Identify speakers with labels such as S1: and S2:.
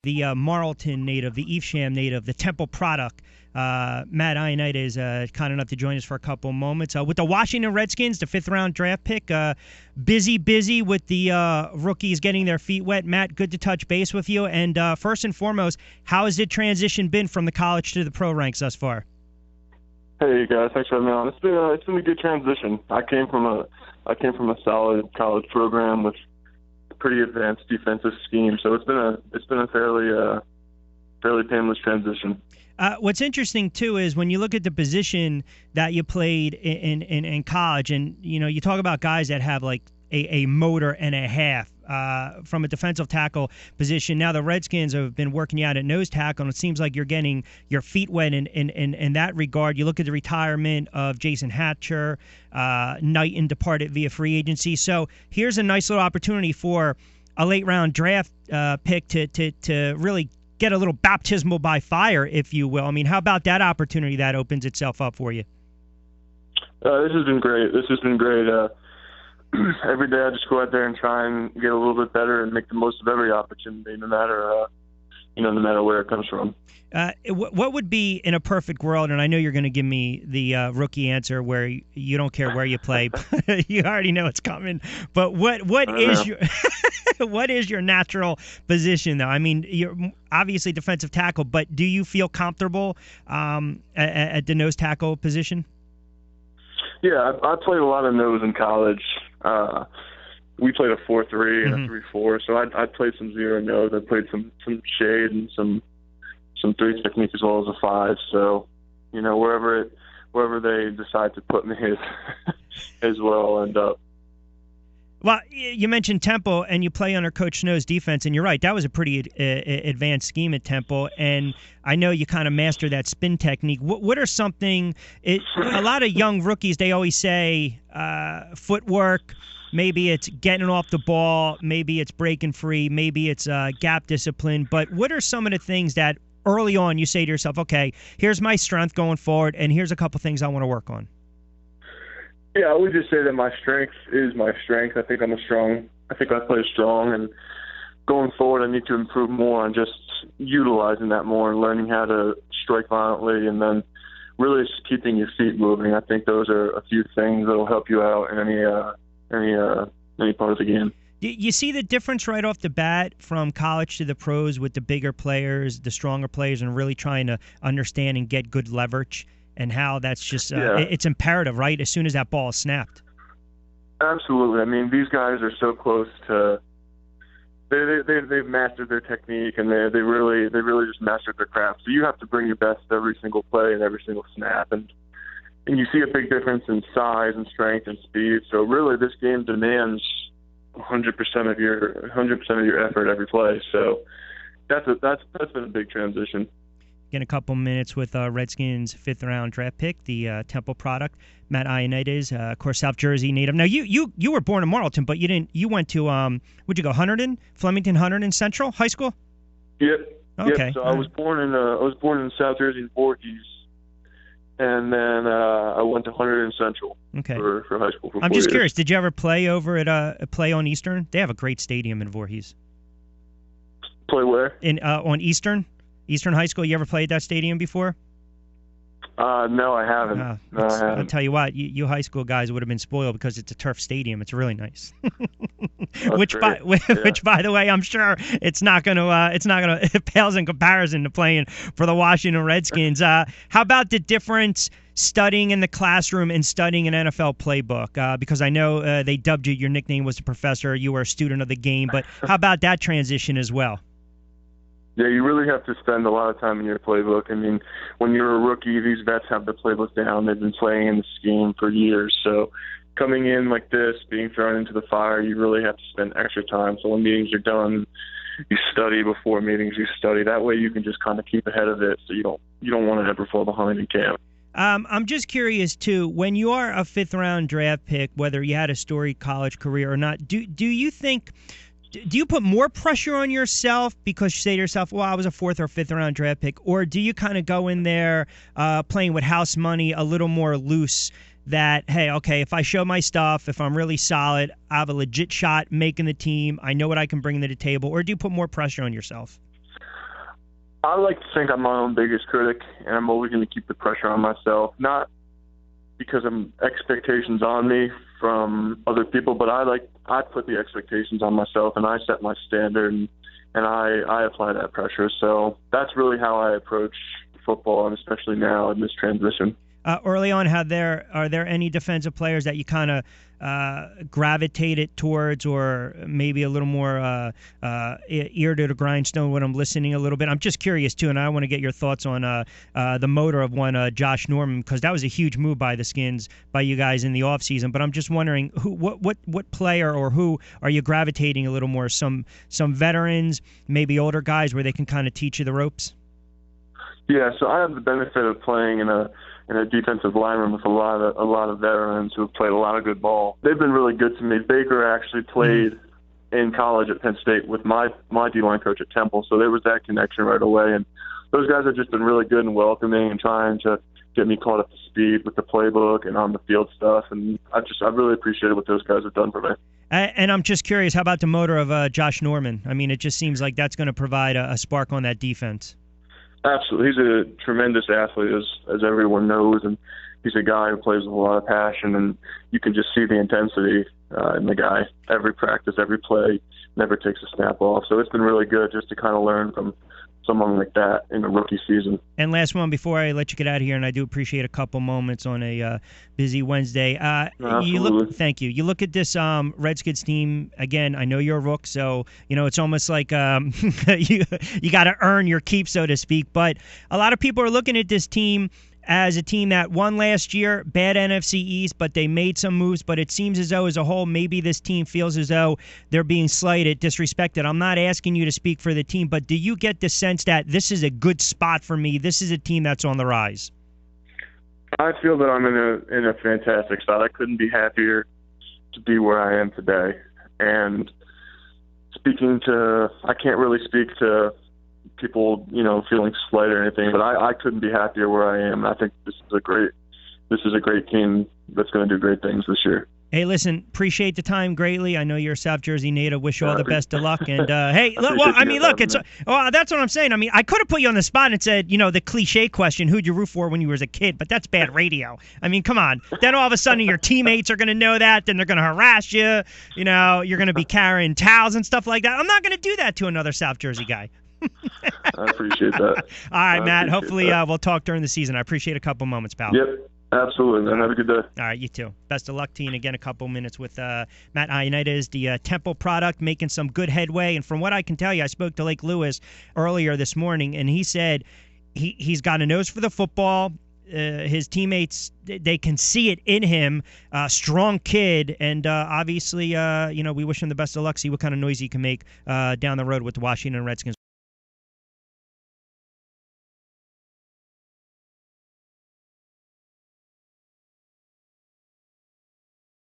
S1: the Marlton native, the Evesham native, the Temple product. Matt Ioannidis is kind enough to join us for a couple moments. With the Washington Redskins, the 5th-round draft pick, busy with the rookies getting their feet wet. Matt, good to touch base with you. And first and foremost, how has the transition been from the college to the pro ranks thus far?
S2: Hey guys, thanks for having me on. It's been a good transition. I came from a solid college program with a pretty advanced defensive scheme, so it's been a fairly painless transition.
S1: What's interesting too is when you look at the position that you played in college, and you talk about guys that have like a motor and a half from a defensive tackle position. Now the Redskins have been working you out at nose tackle, and it seems like you're getting your feet wet in that regard. You look at the retirement of Jason Hatcher, Knighton departed via free agency. So here's a nice little opportunity for a late round draft pick to really get a little baptismal by fire, if you will. I mean, how about that opportunity that opens itself up for you?
S2: This has been great. Every day I just go out there and try and get a little bit better and make the most of every opportunity, no matter where it comes from.
S1: What would be in a perfect world, and I know you're going to give me the rookie answer where you don't care where you play, but you already know it's coming. But what is your what is your natural position, though? I mean, you're obviously defensive tackle, but do you feel comfortable at the nose tackle position?
S2: Yeah, I played a lot of nose in college. We played a 4-3 and a 3-4, so I played some zero nose. I played some shade and some 3 technique as well as a 5. So, wherever they decide to put me is where I'll end up.
S1: Well, you mentioned Temple, and you play under Coach Snow's defense, and you're right. That was a pretty advanced scheme at Temple, and I know you kind of mastered that spin technique. What are something – a lot of young rookies, they always say footwork, maybe it's getting off the ball, maybe it's breaking free, maybe it's gap discipline, but what are some of the things that early on you say to yourself, okay, here's my strength going forward, and here's a couple things I want to work on?
S2: Yeah, I would just say that my strength is my strength. I think I play strong, and going forward I need to improve more on just utilizing that more and learning how to strike violently and then really just keeping your feet moving. I think those are a few things that will help you out in any part of the game.
S1: You see the difference right off the bat from college to the pros with the bigger players, the stronger players, and really trying to understand and get good leverage? And how that's just it's imperative, right? As soon as that ball is snapped.
S2: Absolutely. I mean, these guys are so close to. They've mastered their technique, and they really just mastered their craft. So you have to bring your best every single play and every single snap, and you see a big difference in size and strength and speed. So really, this game demands 100% of your effort every play. So that's been a big transition.
S1: In a couple minutes with Redskins 5th-round draft pick, the Temple product, Matt Ioannidis, of course, South Jersey native. Now, you were born in Marlton, but you didn't. You went to would you go Hunterdon, Flemington Hunterdon Central High School?
S2: Yep.
S1: Okay.
S2: Yep. So I was born in South Jersey in Voorhees, and then I went to Hunterdon Central for high school. For
S1: I'm
S2: 4
S1: just
S2: years.
S1: curious. Did you ever play over at play on Eastern? They have a great stadium in Voorhees.
S2: Play where?
S1: On Eastern High School. You ever played that stadium before?
S2: No, I haven't. I haven't.
S1: I'll tell you what, you high school guys would have been spoiled because it's a turf stadium. It's really nice. Which by the way, I'm sure it's not gonna it pales in comparison to playing for the Washington Redskins. How about the difference studying in the classroom and studying an NFL playbook? Because I know they dubbed you. Your nickname was the professor. You were a student of the game. But how about that transition as well?
S2: Yeah, you really have to spend a lot of time in your playbook. I mean, when you're a rookie, these vets have the playbook down. They've been playing in the scheme for years. So coming in like this, being thrown into the fire, you really have to spend extra time. So when meetings are done, you study. Before meetings, you study. That way you can just kind of keep ahead of it so you don't want to ever fall behind in camp.
S1: I'm just curious, too, when you are a 5th-round draft pick, whether you had a storied college career or not, do you think – do you put more pressure on yourself because you say to yourself, well, I was a 4th or 5th-round draft pick, or do you kind of go in there playing with house money a little more loose that, hey, okay, if I show my stuff, if I'm really solid, I have a legit shot making the team, I know what I can bring to the table, or do you put more pressure on yourself?
S2: I like to think I'm my own biggest critic, and I'm always going to keep the pressure on myself, not because of expectations on me from other people, but I put the expectations on myself, and I set my standard, and I apply that pressure. So that's really how I approach football, and especially now in this transition.
S1: Early on, are there any defensive players that you kind of gravitated towards, or maybe a little more ear to the grindstone when I'm listening a little bit? I'm just curious, too, and I want to get your thoughts on the motor of one Josh Norman, because that was a huge move by the Skins, by you guys in the offseason. But I'm just wondering, what player or who are you gravitating a little more? Some veterans, maybe older guys where they can kind of teach you the ropes?
S2: Yeah, so I have the benefit of playing in a defensive lineman with a lot of veterans who have played a lot of good ball. They've been really good to me. Baker actually played in college at Penn State with my D-line coach at Temple, so there was that connection right away. And those guys have just been really good and welcoming and trying to get me caught up to speed with the playbook and on the field stuff. And I really appreciated what those guys have done for me.
S1: And I'm just curious, how about the motor of Josh Norman? I mean, it just seems like that's going to provide a spark on that defense.
S2: Absolutely. He's a tremendous athlete, as everyone knows, and he's a guy who plays with a lot of passion, and you can just see the intensity in the guy. Every practice, every play, never takes a snap off. So it's been really good just to kind of learn from someone like that in the rookie season.
S1: And last one before I let you get out of here, and I do appreciate a couple moments on a busy Wednesday. Thank you. You look at this Redskins team, again, I know you're a rook, so it's almost like you got to earn your keep, so to speak. But a lot of people are looking at this team as a team that won last year, bad NFC East, but they made some moves. But it seems as though, as a whole, maybe this team feels as though they're being slighted, disrespected. I'm not asking you to speak for the team, but do you get the sense that this is a good spot for me? This is a team that's on the rise.
S2: I feel that I'm in a fantastic spot. I couldn't be happier to be where I am today. And I can't really speak to people, feeling slighted or anything, but I couldn't be happier where I am. I think this is a great team that's going to do great things this year.
S1: Hey, listen, appreciate the time greatly. I know you're a South Jersey native. Wish you all the best of luck. And hey, that's what I'm saying. I mean, I could have put you on the spot and said, the cliche question, who'd you root for when you were a kid? But that's bad radio. I mean, come on. Then all of a sudden your teammates are going to know that. Then they're going to harass you. You're going to be carrying towels and stuff like that. I'm not going to do that to another South Jersey guy.
S2: I appreciate that.
S1: All right, Matt. Hopefully we'll talk during the season. I appreciate a couple moments, pal.
S2: Yep, absolutely, man. Have a good day.
S1: All right, you too. Best of luck to you. And again, a couple minutes with Matt Ioannidis, the Temple product, making some good headway. And from what I can tell you, I spoke to Lake Lewis earlier this morning, and he said he's got a nose for the football. His teammates, they can see it in him. Strong kid, and obviously, we wish him the best of luck. See what kind of noise he can make down the road with the Washington Redskins.